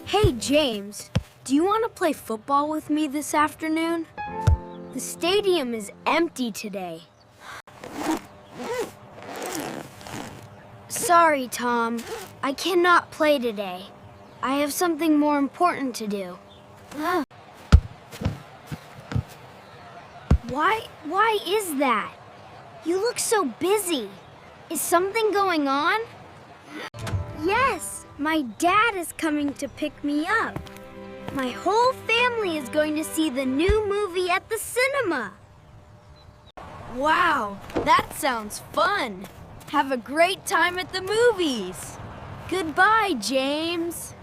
Hey, James, do you want to play football with me this afternoon? The stadium is empty today. Sorry, Tom. I cannot play today. I have something more important to do. Why is that? You look so busy. Is something going on? Yes, my dad is coming to pick me up. My whole family is going to see the new movie at the cinema. Wow, that sounds fun. Have a great time at the movies. Goodbye, James.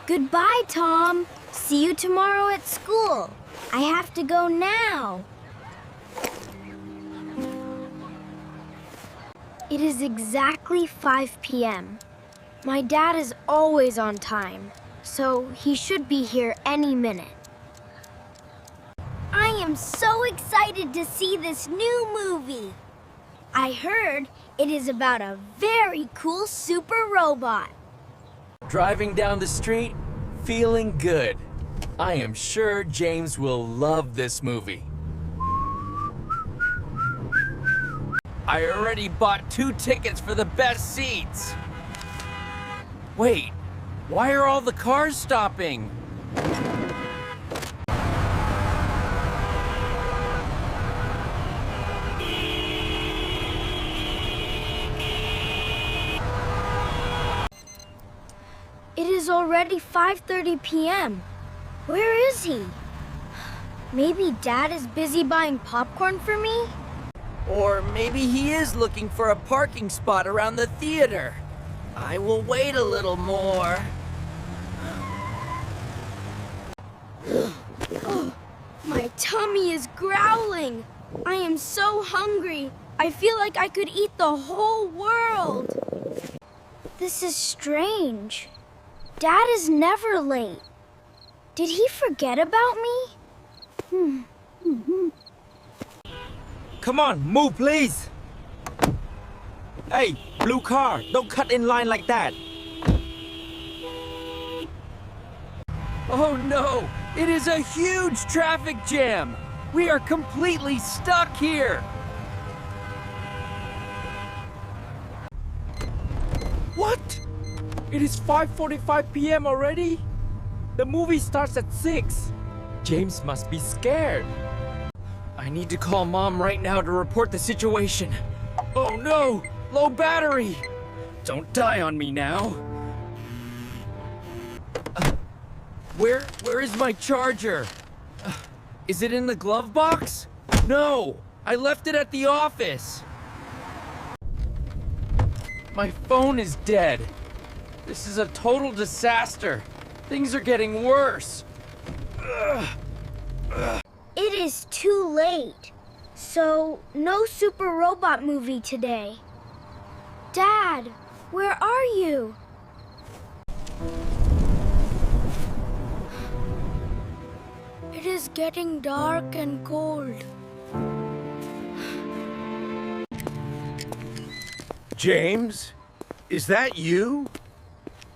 Goodbye, Tom. See you tomorrow at school. I have to go now. It is exactly 5 p.m. My dad is always on time, so he should be here any minute. I am so excited to see this new movie. I heard it is about a very cool super robot. Driving down the street, feeling good. I am sure James will love this movie. I already bought 2 tickets for the best seats. Wait, why are all the cars stopping? It is already 5:30 p.m. Where is he? Maybe Dad is busy buying popcorn for me? Or maybe he is looking for a parking spot around the theater. I will wait a little more. My tummy is growling. I am so hungry. I feel like I could eat the whole world. This is strange. Dad is never late. Did he forget about me? Come on, move please! Hey, blue car, don't cut in line like that. Oh no! It is a huge traffic jam! We are completely stuck here! What? It is 5:45 p.m. already? The movie starts at 6. James must be scared. I need to call Mom right now to report the situation. Oh no! Low battery! Don't die on me now. Where is my charger? Is it in the glove box? No! I left it at the office. My phone is dead. This is a total disaster. Things are getting worse. It is too late. So, no super robot movie today. Dad, where are you? It is getting dark and cold. James, is that you?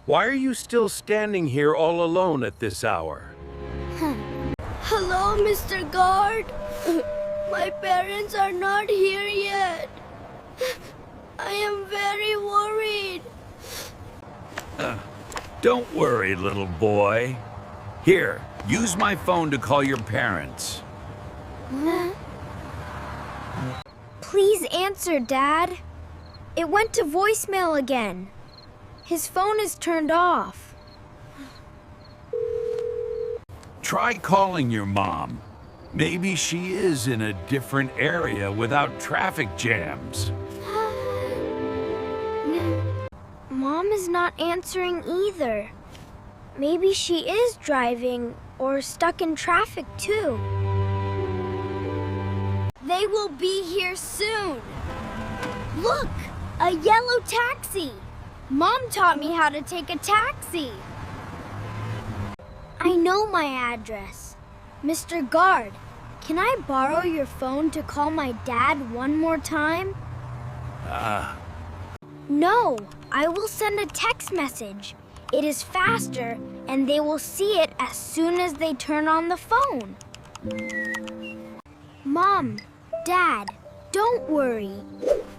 Why are you still standing here all alone at this hour? Hello, Mr. Guard. My parents are not here yet. I am very worried. Don't worry, little boy. Here, use my phone to call your parents. Please answer, Dad. It went to voicemail again. His phone is turned off. Try calling your mom. Maybe she is in a different area without traffic jams. Mom is not answering either. Maybe she is driving or stuck in traffic too. They will be here soon. Look, a yellow taxi. Mom taught me how to take a taxi. I know my address. Mr. Guard, can I borrow your phone to call my dad one more time? No, I will send a text message. It is faster, and they will see it as soon as they turn on the phone. Mom, Dad, don't worry.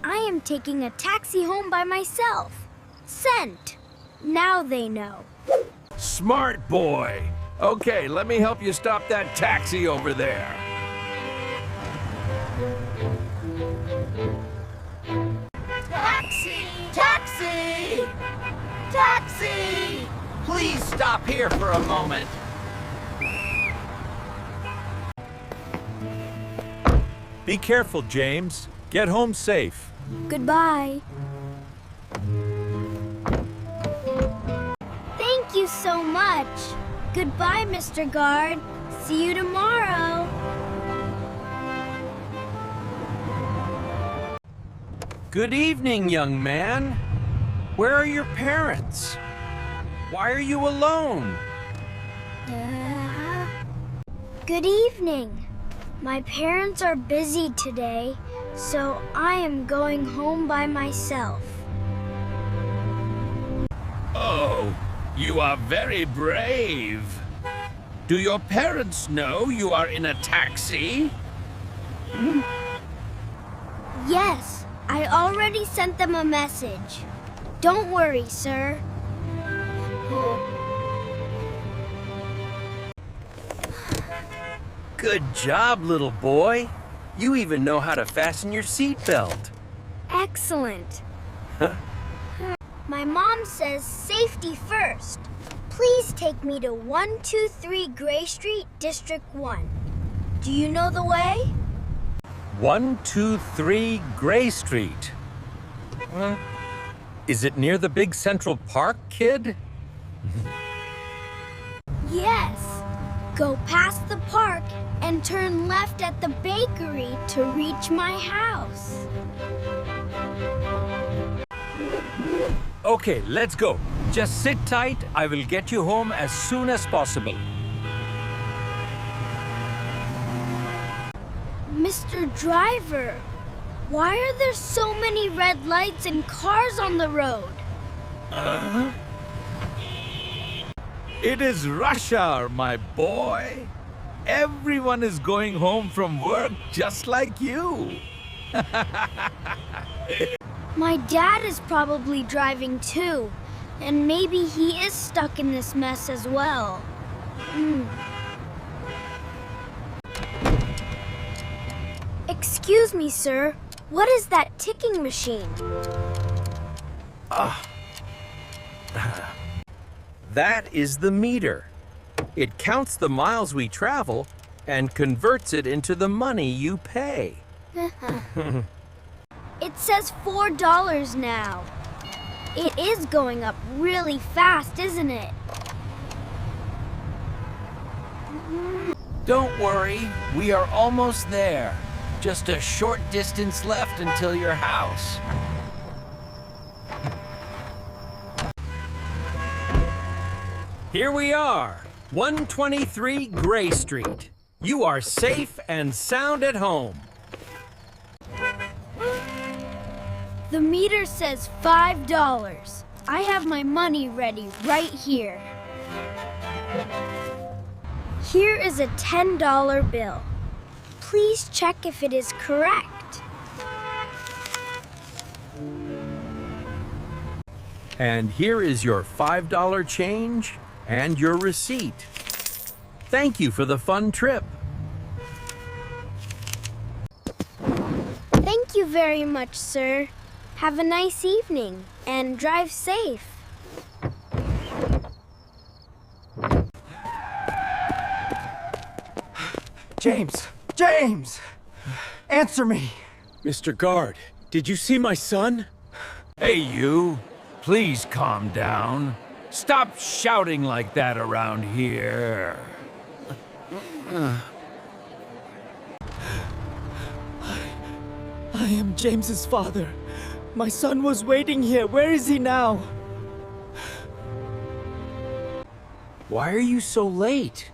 I am taking a taxi home by myself. Sent. Now they know. Smart boy. Okay, let me help you stop that taxi over there. Taxi! Taxi! Taxi! Please stop here for a moment. Be careful, James. Get home safe. Goodbye. Thank you so much. Goodbye, Mr. Guard. See you tomorrow. Good evening, young man. Where are your parents? Why are you alone? Good evening. My parents are busy today, so I am going home by myself. Oh, you are very brave. Do your parents know you are in a taxi? Yes, I already sent them a message. Don't worry, sir. Good job, little boy. You even know how to fasten your seatbelt. Excellent. My mom says safety first. Please take me to 123 Gray Street, District 1. Do you know the way? 123 Gray Street. Is it near the big Central Park, kid? Yes. Go past the park and turn left at the bakery to reach my house. Okay, let's go. Just sit tight. I will get you home as soon as possible. Mr. Driver, why are there so many red lights and cars on the road? It is rush hour, my boy. Everyone is going home from work just like you. My dad is probably driving too, and maybe he is stuck in this mess as well. Excuse me, sir. What is that ticking machine? That is the meter. It counts the miles we travel and converts it into the money you pay. It says $4 now. It is going up really fast, isn't it? Don't worry, we are almost there. Just a short distance left until your house. Here we are, 123 Gray Street. You are safe and sound at home. The meter says $5. I have my money ready right here. Here is a $10 bill. Please check if it is correct. And here is your $5 change and your receipt. Thank you for the fun trip. Thank you very much, sir. Have a nice evening and drive safe. James! James! Answer me! Mr. Guard, did you see my son? Hey, you. Please calm down. Stop shouting like that around here. I am James's father. My son was waiting here. Where is he now? Why are you so late?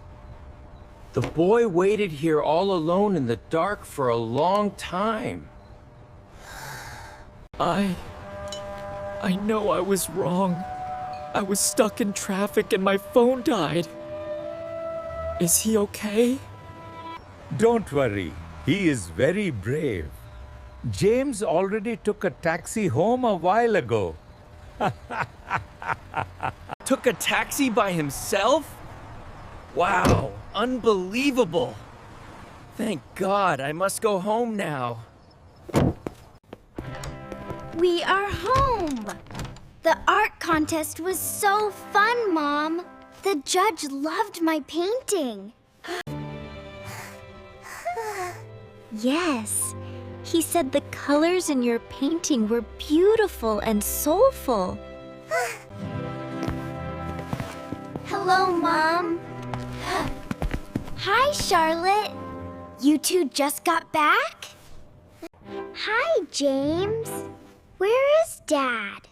The boy waited here all alone in the dark for a long time. I know I was wrong. I was stuck in traffic and my phone died. Is he okay? Don't worry, he is very brave. James already took a taxi home a while ago. Took a taxi by himself? Wow, unbelievable. Thank God, I must go home now. We are home! The art contest was so fun, Mom. The judge loved my painting. Yes, he said the colors in your painting were beautiful and soulful. Hello, Mom. Hi, Charlotte. You two just got back? Hi, James. Where is Dad?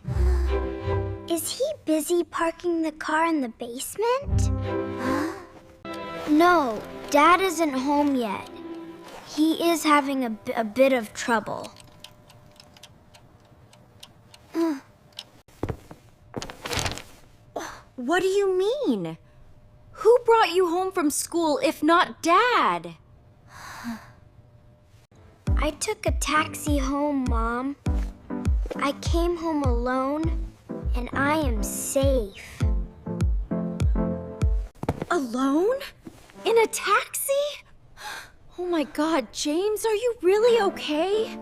Is he busy parking the car in the basement? No, Dad isn't home yet. He is having a bit of trouble. What do you mean? Who brought you home from school if not Dad? I took a taxi home, Mom. I came home alone, and I am safe. Alone? In a taxi? Oh my God, James, are you really okay?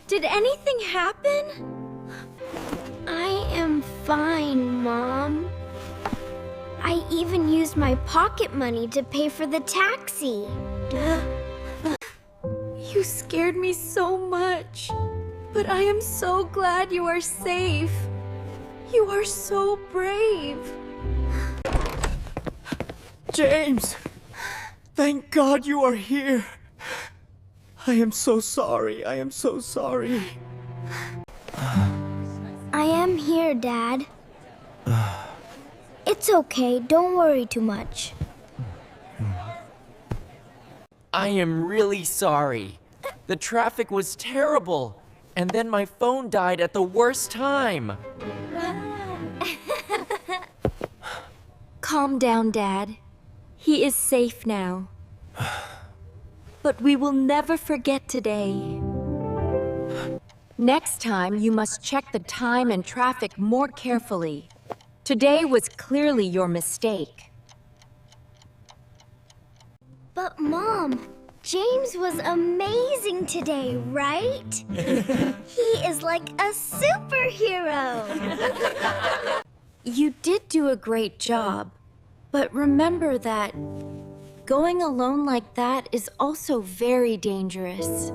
Did anything happen? I am fine, Mom. I even used my pocket money to pay for the taxi. You scared me so much. But I am so glad you are safe. You are so brave. James! Thank God you are here. I am so sorry. I am so sorry. I am here, Dad. It's okay. Don't worry too much. I am really sorry. The traffic was terrible, and then my phone died at the worst time. Calm down, Dad. He is safe now. But we will never forget today. Next time, you must check the time and traffic more carefully. Today was clearly your mistake. But, Mom, James was amazing today, right? He is like a superhero. You did do a great job, but remember that going alone like that is also very dangerous.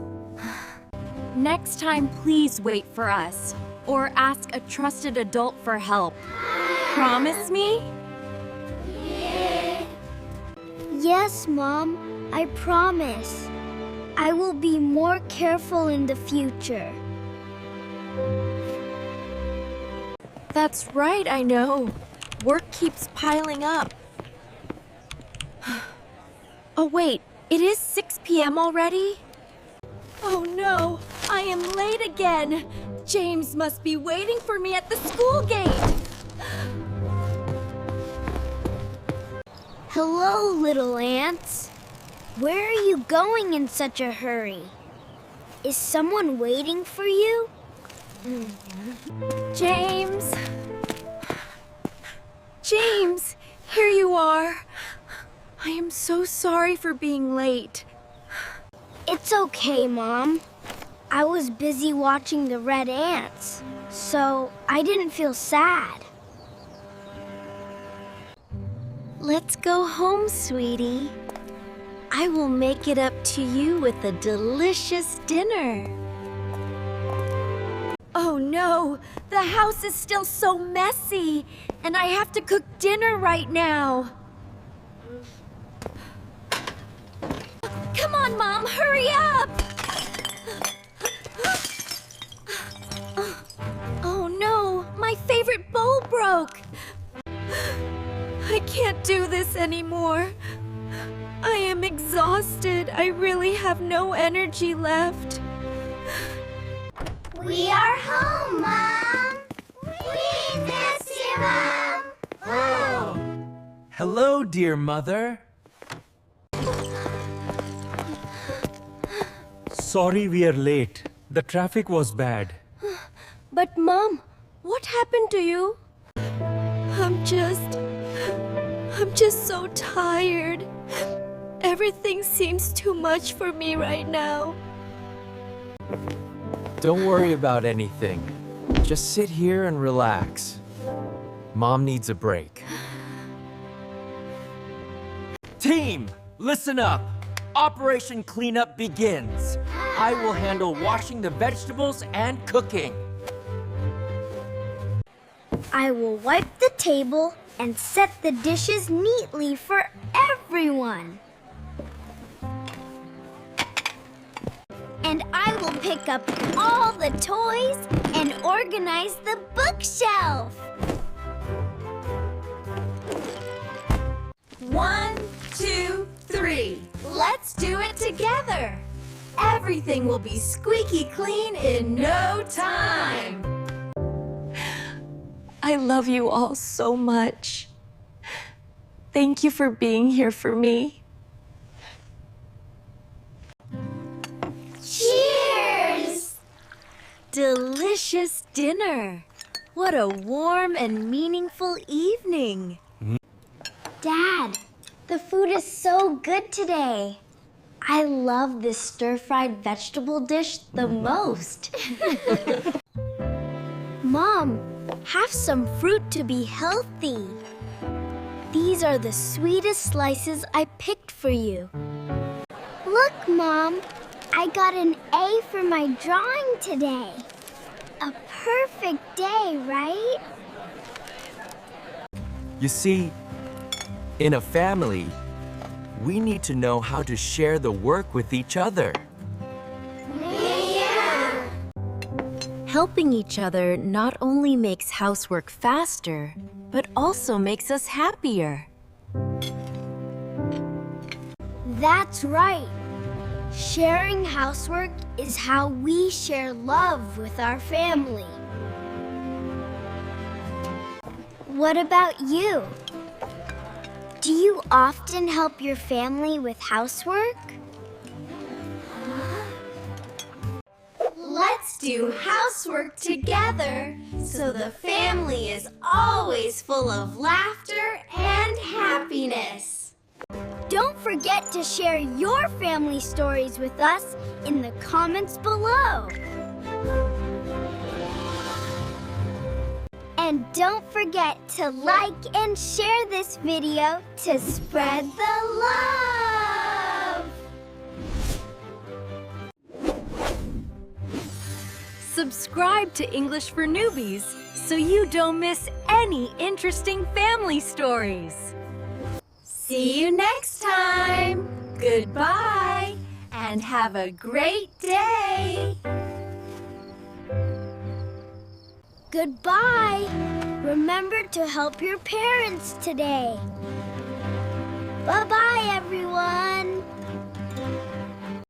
Next time, please wait for us, or ask a trusted adult for help. Promise me? Yes, Mom, I promise. I will be more careful in the future. That's right, I know. Work keeps piling up. Oh wait, it is 6 p.m. already? Oh no, I am late again. James must be waiting for me at the school gate. Hello, little ants. Where are you going in such a hurry? Is someone waiting for you? James! James, here you are. I am so sorry for being late. It's okay, Mom. I was busy watching the red ants, so I didn't feel sad. Let's go home, sweetie. I will make it up to you with a delicious dinner. Oh no, the house is still so messy, and I have to cook dinner right now. Come on, Mom, hurry up! Oh no, my favorite bowl broke. I can't do this anymore. I am exhausted. I really have no energy left. We are home, Mom! We miss you, Mom! Hello, dear mother. Sorry we are late. The traffic was bad. But Mom, what happened to you? I'm just so tired. Everything seems too much for me right now. Don't worry about anything. Just sit here and relax. Mom needs a break. Team, listen up. Operation Cleanup begins. I will handle washing the vegetables and cooking. I will wipe the table and set the dishes neatly for everyone. And I will pick up all the toys and organize the bookshelf. 1, 2, 3. Let's do it together. Everything will be squeaky clean in no time. I love you all so much. Thank you for being here for me. Cheers! Delicious dinner. What a warm and meaningful evening. Dad, the food is so good today. I love this stir-fried vegetable dish the most. Mom, have some fruit to be healthy. These are the sweetest slices I picked for you. Look, Mom, I got an A for my drawing today. A perfect day, right? You see, in a family, we need to know how to share the work with each other. Helping each other not only makes housework faster, but also makes us happier. That's right. Sharing housework is how we share love with our family. What about you? Do you often help your family with housework? Let's do housework together so the family is always full of laughter and happiness. Don't forget to share your family stories with us in the comments below. And don't forget to like and share this video to spread the love! Subscribe to English for Newbies so you don't miss any interesting family stories. See you next time. Goodbye and have a great day. Goodbye! Remember to help your parents today. Bye-bye, everyone!